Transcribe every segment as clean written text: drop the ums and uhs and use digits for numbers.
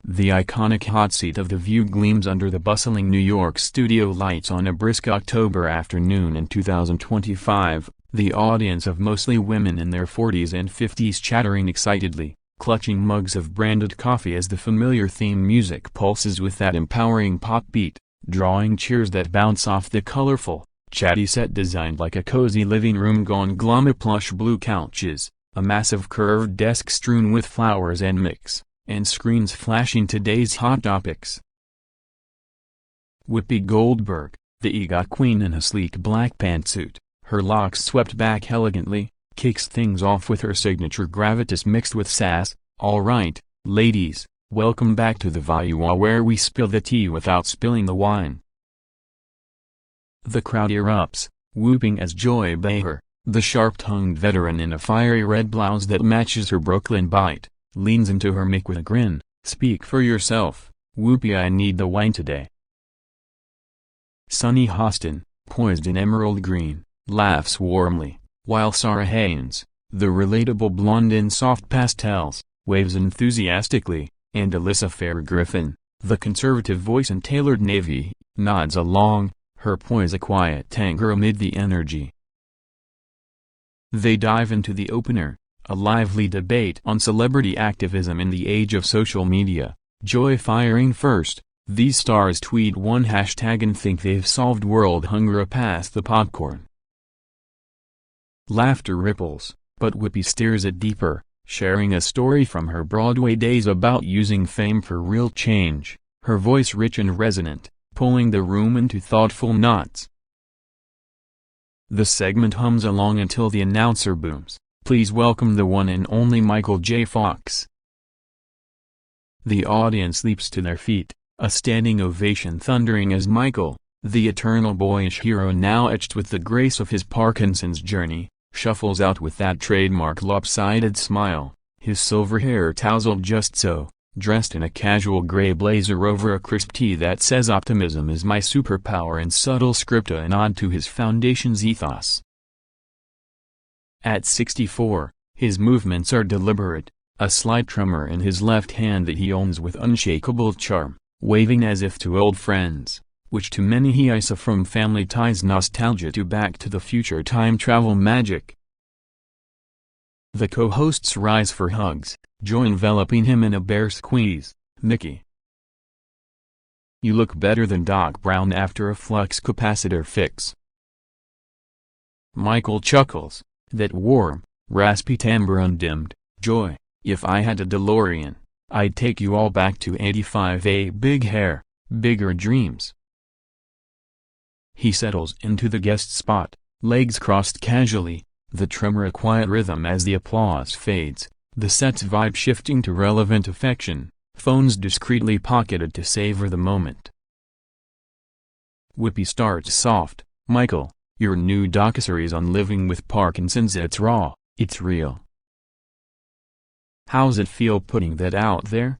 The iconic hot seat of The View gleams under the bustling New York studio lights on a brisk October afternoon in 2025, the audience of mostly women in their 40s and 50s chattering excitedly, clutching mugs of branded coffee as the familiar theme music pulses with that empowering pop beat, drawing cheers that bounce off the colorful, chatty set designed like a cozy living room gone glum. Plush blue couches, a massive curved desk strewn with flowers and screens flashing today's hot topics. Whoopi Goldberg, the EGOT queen in a sleek black pantsuit, her locks swept back elegantly, kicks things off with her signature gravitas mixed with sass. "All right, ladies, welcome back to the View where we spill the tea without spilling the wine." The crowd erupts, whooping as Joy Behar, the sharp-tongued veteran in a fiery red blouse that matches her Brooklyn bite, leans into her mic with a grin. "Speak for yourself, Whoopi, I need the wine today." Sunny Hostin, poised in emerald green, laughs warmly, while Sarah Haynes, the relatable blonde in soft pastels, waves enthusiastically, and Alyssa Fair Griffin, the conservative voice in tailored navy, nods along, her poise a quiet tango amid the energy. They dive into the opener, a lively debate on celebrity activism in the age of social media. Joy firing first, these stars tweet one hashtag and think they've solved world hunger past the popcorn. Laughter ripples, but Whoopi steers it deeper, sharing a story from her Broadway days about using fame for real change, her voice rich and resonant, pulling the room into thoughtful knots. The segment hums along until the announcer booms, "Please welcome the one and only Michael J. Fox." The audience leaps to their feet, a standing ovation thundering as Michael, the eternal boyish hero now etched with the grace of his Parkinson's journey, shuffles out with that trademark lopsided smile, his silver hair tousled just so, dressed in a casual gray blazer over a crisp tee that says "Optimism is my superpower" and subtle script a nod to his foundation's ethos. At 64, his movements are deliberate, a slight tremor in his left hand that he owns with unshakable charm, waving as if to old friends, which to many he isa from Family Ties nostalgia to Back to the Future time travel magic. The co-hosts rise for hugs, Joy enveloping him in a bear squeeze. "Mickey, you look better than Doc Brown after a flux capacitor fix." Michael chuckles, that warm, raspy timbre undimmed. "Joy, if I had a DeLorean, I'd take you all back to '85. Big hair, bigger dreams." He settles into the guest spot, legs crossed casually, the tremor a quiet rhythm as the applause fades, the set's vibe shifting to relevant affection, phones discreetly pocketed to savor the moment. Whoopi starts soft, "Michael, your new docuseries on living with Parkinson's, it's raw, it's real. How's it feel putting that out there?"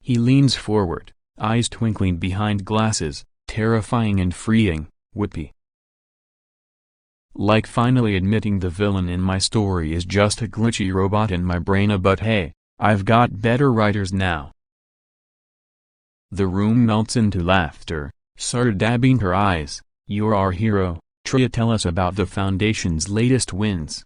He leans forward, eyes twinkling behind glasses, terrifying and freeing. "Whoopi, like finally admitting the villain in my story is just a glitchy robot in my brain, but hey, I've got better writers now." The room melts into laughter, Sarah dabbing her eyes. "You're our hero, Tria, tell us about the Foundation's latest wins."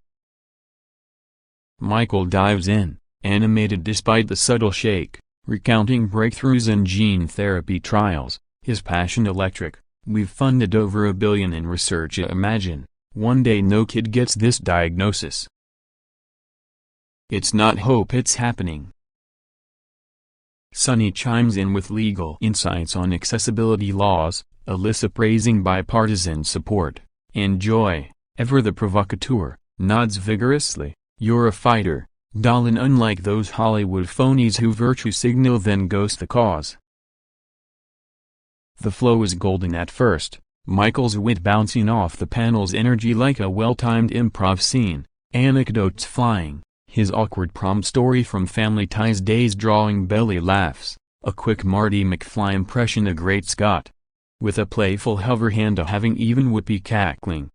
Michael dives in, animated despite the subtle shake, recounting breakthroughs in gene therapy trials, his passion electric. "We've funded over $1 billion in research. Imagine, one day no kid gets this diagnosis. It's not hope, it's happening." Sunny chimes in with legal insights on accessibility laws, Alyssa praising bipartisan support, and Joy, ever the provocateur, nods vigorously. "You're a fighter, darling, unlike those Hollywood phonies who virtue signal then ghost the cause." The flow is golden at first, Michael's wit bouncing off the panel's energy like a well-timed improv scene, anecdotes flying, his awkward prom story from Family Ties days drawing belly laughs, a quick Marty McFly impression, a great Scott, with a playful hover hand having even Whoopi cackling.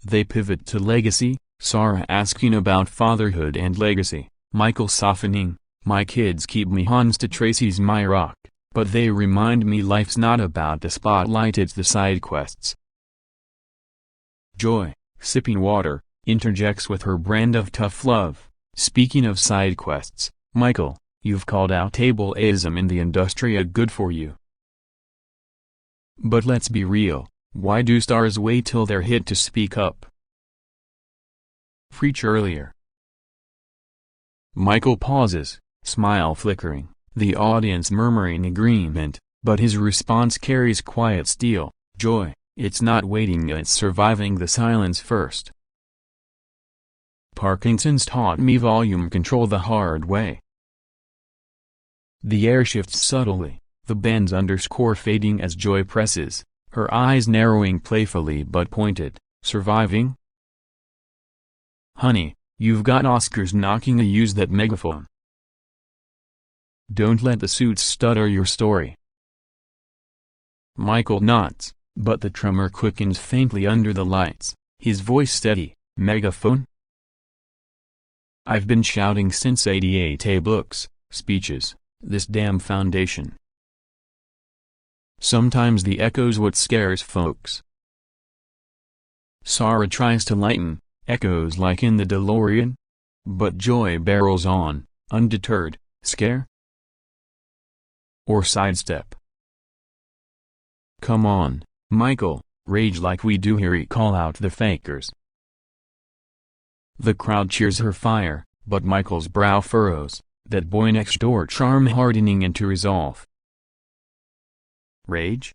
They pivot to legacy, Sarah asking about fatherhood and legacy, Michael softening, My kids keep me honest to Tracy's my rock, but they remind me life's not about the spotlight, it's the side quests. Joy, sipping water, interjects with her brand of tough love. Speaking of side quests, Michael, you've called out ableism in the industry. Good for you. But let's be real, why do stars wait till they're hit to speak up? Preach earlier. Michael pauses, smile flickering, the audience murmuring agreement, but his response carries quiet steel. Joy, it's not waiting, it's surviving the silence first. Parkinson's taught me volume control the hard way. The air shifts subtly, the bends underscore fading as Joy presses, her eyes narrowing playfully but pointed. Surviving? Honey, you've got Oscars knocking. Use that megaphone. Don't let the suits stutter your story. Michael nods, but the tremor quickens faintly under the lights, his voice steady. Megaphone? I've been shouting since 88 books, speeches, this damn foundation. Sometimes the echo's what scares folks. Sarah tries to lighten, echoes like in the DeLorean. But Joy barrels on, undeterred. Scare? Or sidestep? Come on, Michael, rage like we do here. Call out the fakers. The crowd cheers her fire, but Michael's brow furrows, that boy next door charm hardening into resolve. Rage?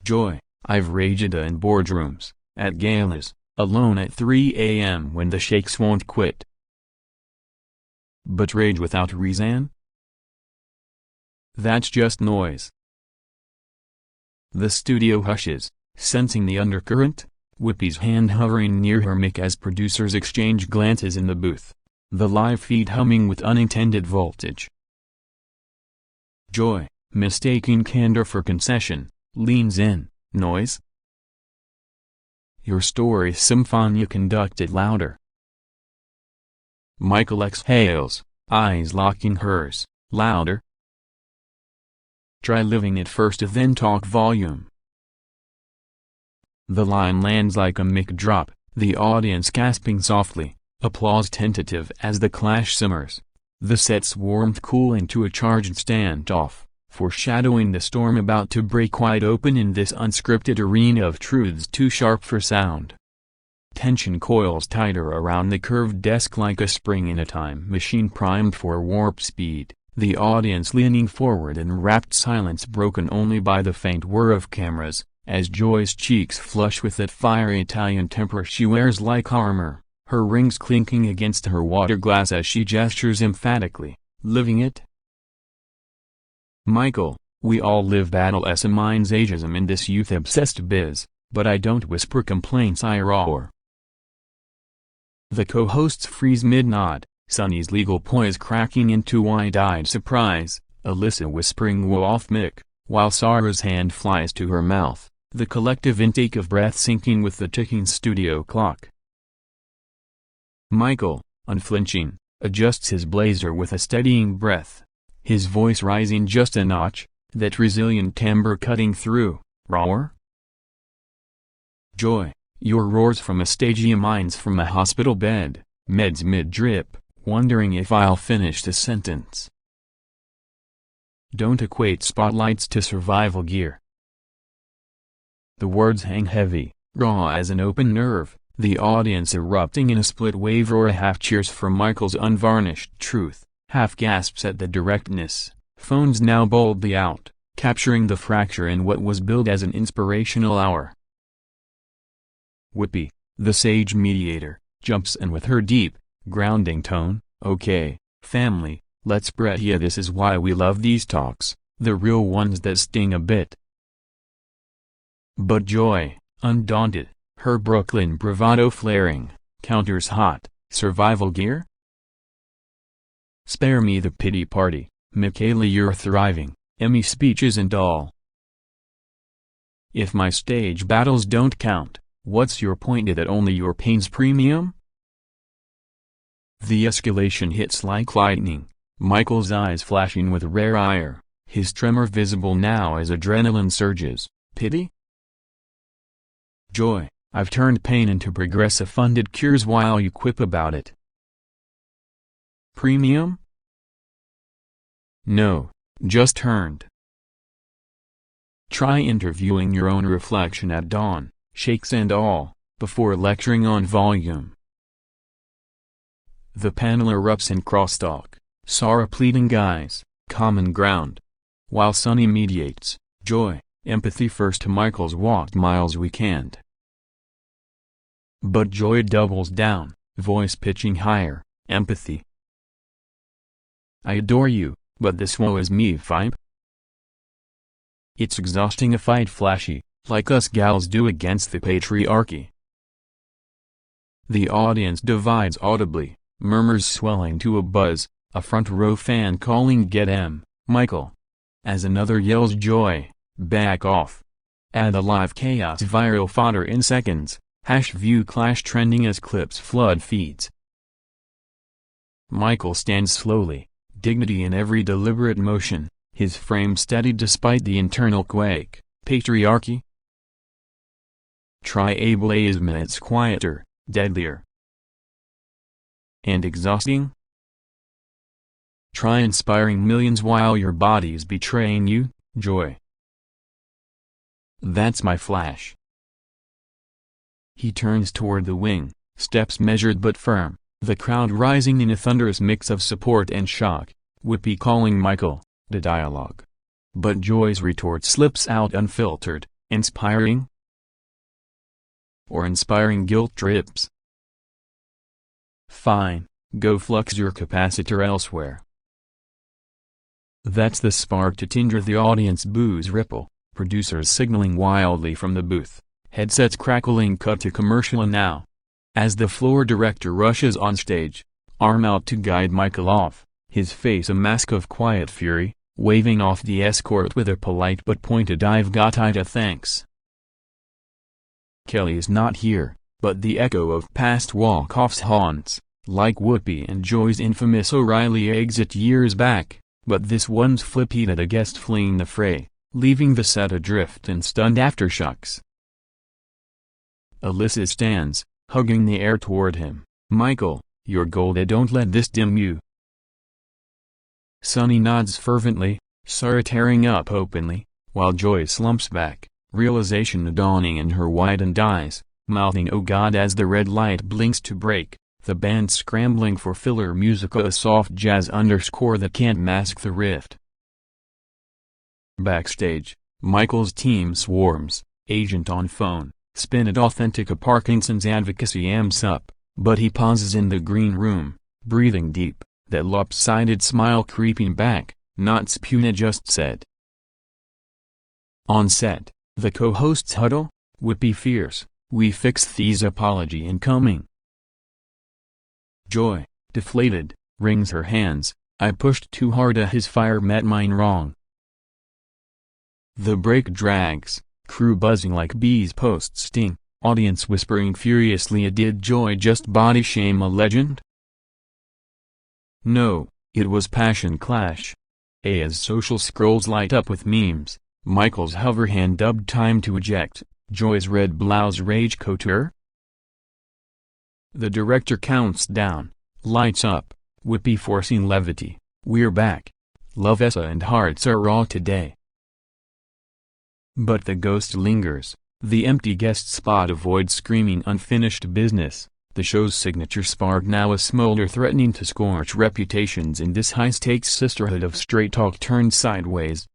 Joy, I've raged in boardrooms, at galas, alone at 3 a.m. when the sheikhs won't quit. But rage without reason? That's just noise. The studio hushes, sensing the undercurrent, Whoopi's hand hovering near her mic as producers exchange glances in the booth, the live feed humming with unintended voltage. Joy, mistaking candor for concession, leans in. Noise? Your story, Symphonia, conducted louder. Michael exhales, eyes locking hers. Louder? Try living it first, then talk volume. The line lands like a mic drop, the audience gasping softly, applause tentative as the clash simmers. The set's warmth cool into a charged standoff, foreshadowing the storm about to break wide open in this unscripted arena of truths too sharp for sound. Tension coils tighter around the curved desk like a spring in a time machine primed for warp speed, the audience leaning forward in rapt silence broken only by the faint whir of cameras, as Joy's cheeks flush with that fiery Italian temper she wears like armor, her rings clinking against her water glass as she gestures emphatically. Living it? Michael, we all live battle minds ageism in this youth-obsessed biz, but I don't whisper complaints, I roar. The co-hosts freeze mid-nod, Sonny's legal poise cracking into wide-eyed surprise, Alyssa whispering whoa off mic, while Sarah's hand flies to her mouth, the collective intake of breath syncing with the ticking studio clock. Michael, unflinching, adjusts his blazer with a steadying breath, his voice rising just a notch, that resilient timbre cutting through. Roar? Joy, your roars from a stadium, mine's from a hospital bed, meds mid-drip, wondering if I'll finish the sentence. Don't equate spotlights to survival gear. The words hang heavy, raw as an open nerve, the audience erupting in a split wave or a half cheers for Michael's unvarnished truth, half gasps at the directness, phones now boldly out, capturing the fracture in what was billed as an inspirational hour. Whoopi, the sage mediator, jumps in with her deep, grounding tone. Okay, family, let's breathe. Yeah, this is why we love these talks, the real ones that sting a bit. But Joy, undaunted, her Brooklyn bravado flaring, counters hot. Survival gear? Spare me the pity party, Michaela, you're thriving, Emmy speeches and all. If my stage battles don't count, what's your point? That only your pain's premium? The escalation hits like lightning, Michael's eyes flashing with rare ire, his tremor visible now as adrenaline surges. Pity? Joy, I've turned pain into progressive-funded cures while you quip about it. Premium? No, just earned. Try interviewing your own reflection at dawn, shakes and all, before lecturing on volume. The panel erupts in crosstalk, Sarah pleading guys, common ground. While Sunny mediates, Joy, empathy first to Michael's walked miles we can't. But Joy doubles down, voice pitching higher, empathy. I adore you, but this woe is me vibe. It's exhausting a fight flashy, like us gals do against the patriarchy. The audience divides audibly, murmurs swelling to a buzz, a front row fan calling get M, Michael. As another yells Joy, back off. Add a live chaos viral fodder in seconds, #view clash trending as clips flood feeds. Michael stands slowly, dignity in every deliberate motion, his frame steady despite the internal quake. Patriarchy? Try ableism, it's quieter, deadlier. And exhausting? Try inspiring millions while your body's betraying you, Joy. That's my flash. He turns toward the wing, steps measured but firm, the crowd rising in a thunderous mix of support and shock, Whippy calling Michael, the dialogue. But Joy's retort slips out unfiltered, inspiring? Or inspiring guilt drips? Fine, go flux your capacitor elsewhere. That's the spark to tinder the audience boos ripple, producers signaling wildly from the booth, headsets crackling cut to commercial and now. As the floor director rushes on stage, arm out to guide Michael off, his face a mask of quiet fury, waving off the escort with a polite but pointed "I've got Ida thanks." Kelly's not here, but the echo of past walk-offs haunts, like Whoopi and Joy's infamous O'Reilly exit years back. But this one's flipped at a guest fleeing the fray, leaving the set adrift in stunned aftershocks. Alyssa stands, hugging the air toward him. Michael, you're gold, don't let this dim you. Sunny nods fervently, Sarah tearing up openly, while Joy slumps back, realization dawning in her widened eyes, mouthing "Oh God" as the red light blinks to break. The band scrambling for filler music, a soft jazz underscore that can't mask the rift. Backstage, Michael's team swarms, agent on phone, spin at Authentica Parkinson's advocacy amps up, but he pauses in the green room, breathing deep, that lopsided smile creeping back, not Spuna just said. On set, the co-hosts huddle, Whippy fierce, "We fixed these, apology incoming." Joy, deflated, wrings her hands, "I pushed too hard, his fire met mine wrong." The break drags, crew buzzing like bees post-sting, audience whispering furiously, "Did Joy just body shame a legend?" No, it was passion clash. As social scrolls light up with memes, Michael's hover hand dubbed time to eject, Joy's red blouse rage couture. The director counts down, lights up, Whippy forcing levity, "We're back. Love Essa and hearts are raw today." But the ghost lingers, the empty guest spot avoids screaming unfinished business, the show's signature spark now a smolder threatening to scorch reputations in this high-stakes sisterhood of straight talk turned sideways.